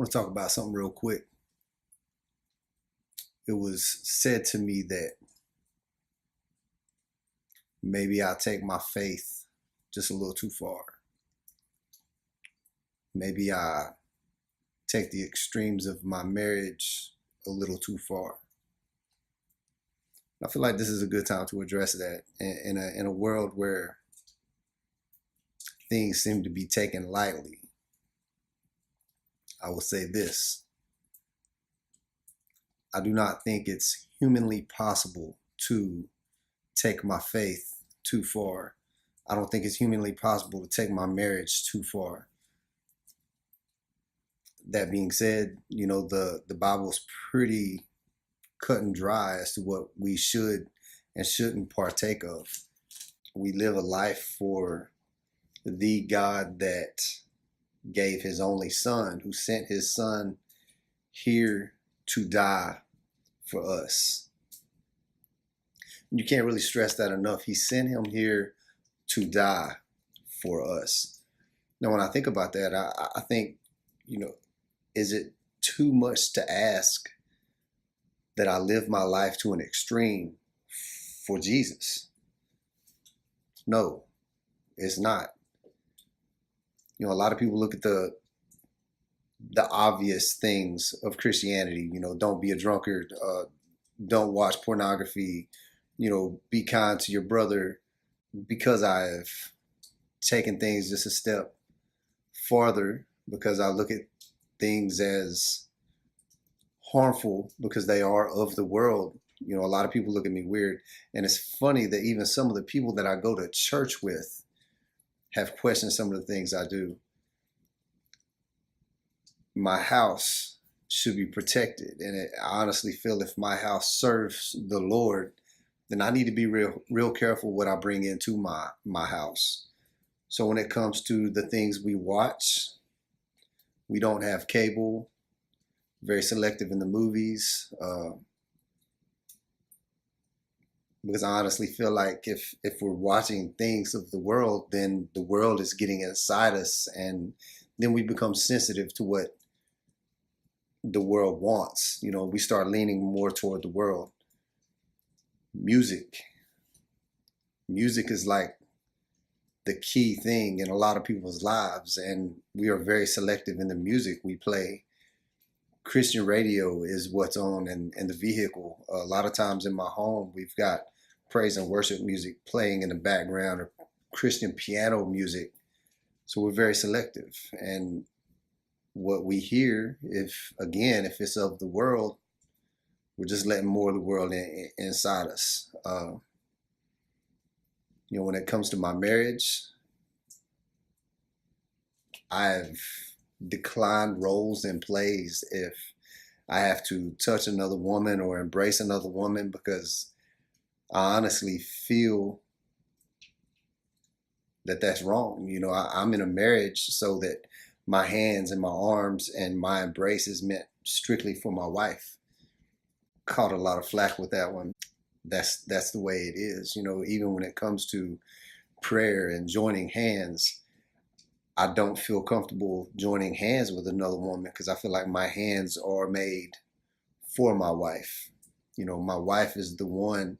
want to talk about something real quick. It was said to me that maybe I take my faith just a little too far. Maybe I take the extremes of my marriage a little too far. I feel like this is a good time to address that in a world where things seem to be taken lightly. I will say this. I do not think it's humanly possible to take my faith too far. I don't think it's humanly possible to take my marriage too far. That being said, the Bible's pretty cut and dry as to what we should and shouldn't partake of. We live a life for the God that gave his only son, who sent his son here to die for us. You can't really stress that enough. He sent him here to die for us. Now, when I think about that, I think, is it too much to ask that I live my life to an extreme for Jesus? No, it's not. A lot of people look at the obvious things of Christianity. Don't be a drunkard, don't watch pornography, be kind to your brother. Because I've taken things just a step farther, because I look at things as harmful because they are of the world. A lot of people look at me weird. And it's funny that even some of the people that I go to church with have questioned some of the things I do. My house should be protected. And I honestly feel if my house serves the Lord, then I need to be real careful what I bring into my house. So when it comes to the things we watch, we don't have cable, very selective in the movies, because I honestly feel like if we're watching things of the world, then the world is getting inside us, and then we become sensitive to what the world wants. We start leaning more toward the world. Music is like the key thing in a lot of people's lives, and we are very selective in the music we play. Christian radio is what's on in the vehicle. A lot of times in my home, we've got praise and worship music playing in the background, or Christian piano music. So we're very selective. And what we hear, if it's of the world, we're just letting more of the world inside us. When it comes to my marriage, I've declined roles and plays if I have to touch another woman or embrace another woman, because I honestly feel that that's wrong. I'm in a marriage so that my hands and my arms and my embrace is meant strictly for my wife. Caught a lot of flack with that one. That's the way it is. Even when it comes to prayer and joining hands, I don't feel comfortable joining hands with another woman, because I feel like my hands are made for my wife. My wife is the one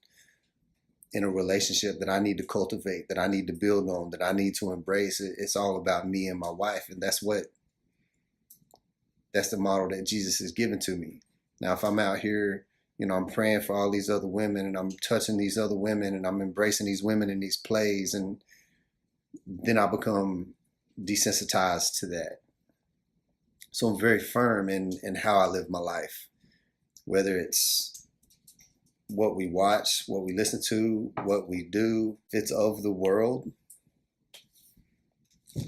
in a relationship that I need to cultivate, that I need to build on, that I need to embrace. It's all about me and my wife, and that's the model that Jesus has given to me. Now, if I'm out here, I'm praying for all these other women, and I'm touching these other women, and I'm embracing these women in these plays, and then I become desensitized to that. So I'm very firm in how I live my life, whether it's what we watch, what we listen to, what we do. If it's of the world,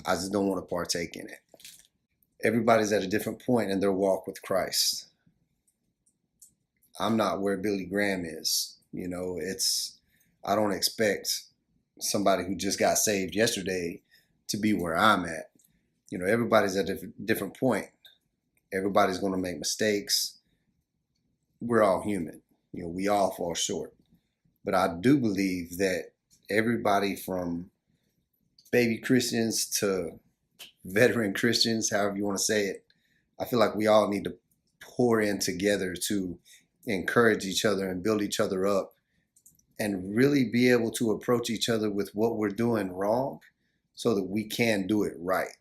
I just don't want to partake in it. Everybody's at a different point in their walk with Christ. I'm not where Billy Graham is. I don't expect somebody who just got saved yesterday to be where I'm at. Everybody's at a different point. Everybody's going to make mistakes. We're all human. We all fall short. But I do believe that everybody from baby Christians to veteran Christians, however you want to say it, I feel like we all need to pour in together to encourage each other and build each other up and really be able to approach each other with what we're doing wrong so that we can do it right.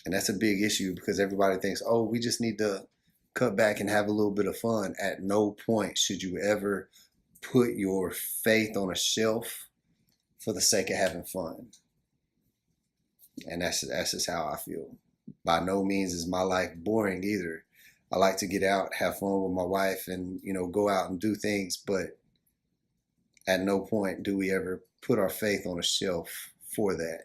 And that's a big issue because everybody thinks, oh, we just need to cut back and have a little bit of fun. At no point should you ever put your faith on a shelf for the sake of having fun. And that's just how I feel. By no means is my life boring either. I like to get out, have fun with my wife, and go out and do things, but at no point do we ever put our faith on a shelf for that.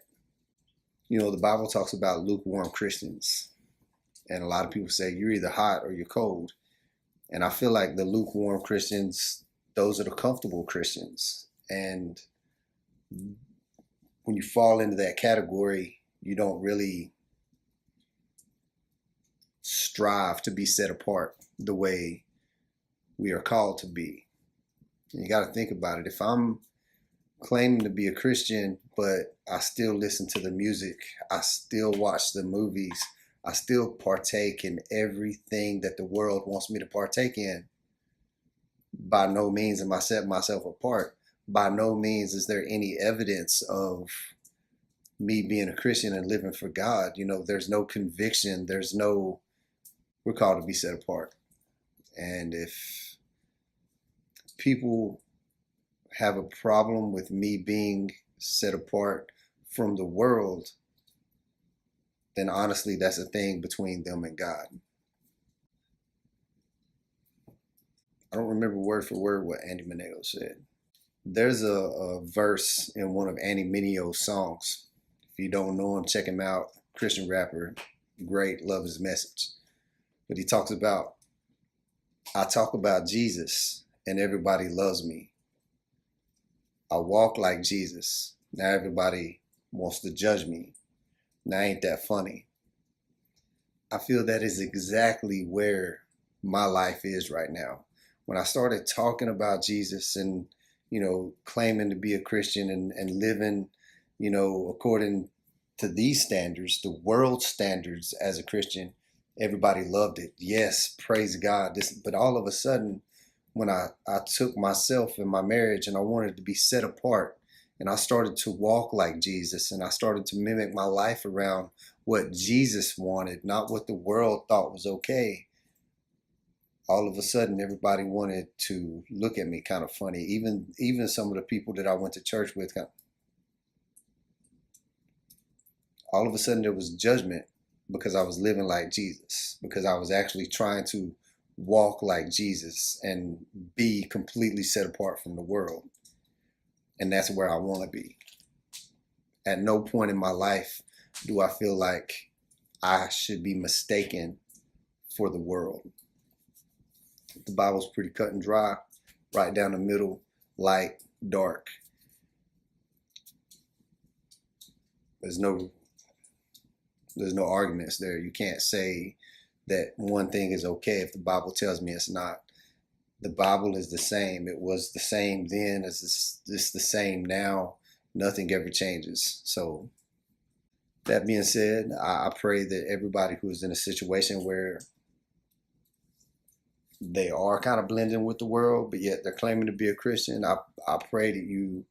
The Bible talks about lukewarm Christians, and a lot of people say you're either hot or you're cold. And I feel like the lukewarm Christians, those are the comfortable Christians. And when you fall into that category, you don't really strive to be set apart the way we are called to be. And you got to think about it. If I'm claiming to be a Christian, but I still listen to the music, I still watch the movies, I still partake in everything that the world wants me to partake in, by no means am I setting myself apart. By no means is there any evidence of me being a Christian and living for God. There's no conviction. We're called to be set apart. And if people have a problem with me being set apart from the world, then honestly, that's a thing between them and God. I don't remember word for word what Andy Mineo said. There's a verse in one of Andy Mineo's songs. If you don't know him, check him out. Christian rapper, great, love his message. But he talks about, I talk about Jesus and everybody loves me. I walk like Jesus. Now everybody wants to judge me. Now ain't that funny? I feel that is exactly where my life is right now. When I started talking about Jesus and, claiming to be a Christian and living, according to these standards, the world standards as a Christian, everybody loved it. Yes, praise God. But all of a sudden, when I took myself and my marriage and I wanted to be set apart and I started to walk like Jesus and I started to mimic my life around what Jesus wanted, not what the world thought was okay, all of a sudden everybody wanted to look at me kind of funny. Even some of the people that I went to church with, all of a sudden there was judgment because I was living like Jesus, because I was actually trying to walk like Jesus and be completely set apart from the world. And that's where I want to be. At no point in my life do I feel like I should be mistaken for the world. The Bible's pretty cut and dry, right down the middle, light, dark. There's no arguments there. You can't say that one thing is okay if the Bible tells me it's not. The Bible is the same. It was the same then. It's the same now. Nothing ever changes. So that being said, I pray that everybody who is in a situation where they are kind of blending with the world, but yet they're claiming to be a Christian, I pray that you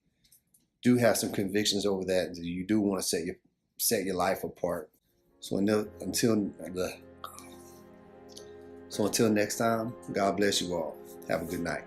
do have some convictions over that you do want to set your life apart. So until next time, God bless you all. Have a good night.